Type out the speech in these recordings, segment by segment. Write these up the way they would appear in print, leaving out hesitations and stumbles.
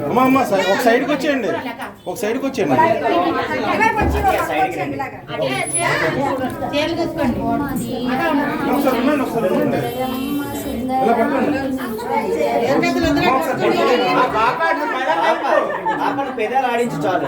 అమ్మా ఒక సైడ్కి వచ్చేయండి, ఒక సైడ్కి వచ్చేయండి. పెదాలు ఆడించు చాలు.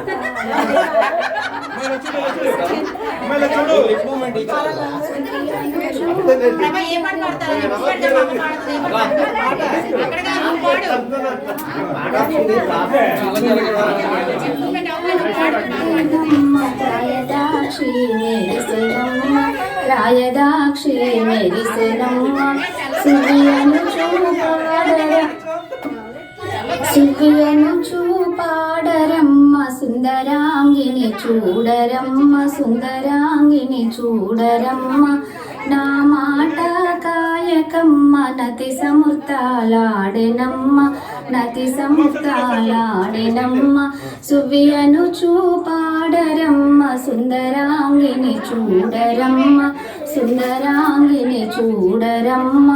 రాయదాక్షి మెరిసెనమ్మ సుఖియను చూపాడరమ్మ సుందరాంగిని చూడరమ్మ సుందరాంగిని చూడరమ్మ నా మాట కాయకమ్మ నతి సమృతాలాడెనమ్మ నతి సమృతాలాడెనమ్మ సువియను చూపాడరమ్మ సుందరాంగిని చూడరమ్మ సుందరాంగిని చూడరమ్మ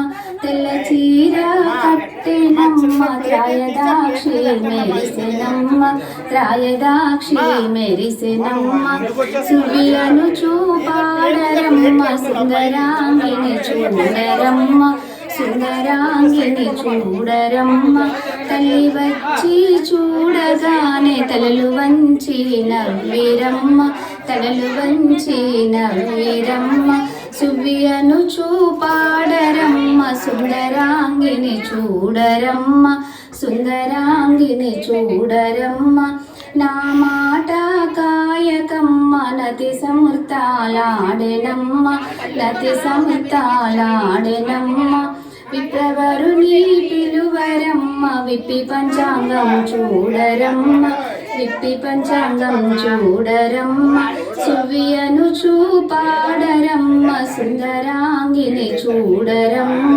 తెల్ల చీర కట్టెనమ్మ త్రాయదాక్షి మెరిసెనమ్మ త్రాయదాక్షి మెరిసెనమ్మ సువియను చూపాడరమ్మ సుందరాంగిని చూడరమ్మ సుందరాంగిని చూడరమ్మ తల్లి వచ్చి చూడగానే తలలు వంచి నవ్విరమ్మ తలలు వంచి నవ్విరమ్మ సువియను చూపాడరమ్మ సుందరాంగిని చూడరమ్మ సుందరాంగిని చూడరమ్మ నా మాట కాయకమ్మ నతి సమృతాలాడెనమ్మ నతి సమృతాలాడెనమ్మ విప్రవరుని పిలువరమ్మ విప్పి పంచాంగం చూడరమ్మ విప్పి పంచాంగం చూడరమ్మ సువియను చూపాడరమ్మ సుందరాంగిని చూడరమ్మ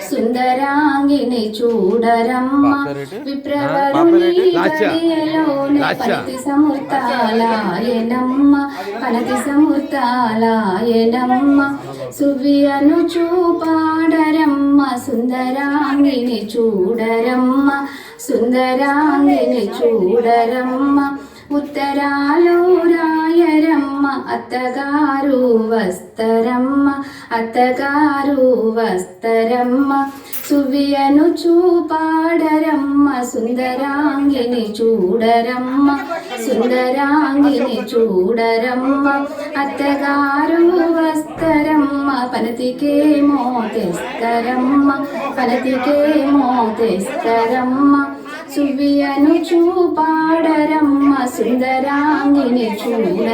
సుందరాంగిని చూడరమ్మ విప్రవరుని గడియలోని పనతి సమృతాలాయనమ్మ పనతి సమృతాలాయనమ్మ సువియను చూపాడరమ్మ సుందరాంగిని చూడరమ్మ సుందరాంగిని చూడరమ్మ ఉత్తరాలు రాయరమ్మ అత్తగారు వస్తరమ్మ అత్తగారు వస్తరమ్మ సువియను చూపాడరమ్మ సుందరాంగిని చూడరమ్మ సుందరాంగిని చూడరమ్మ అత్తగారు వస్తరమ్మ పనతికేమో తెస్తరమ్మ పనతికేమో తెస్తరమ్మ సువియను చూపాడరమ్మ సుందరాంగిని చూడ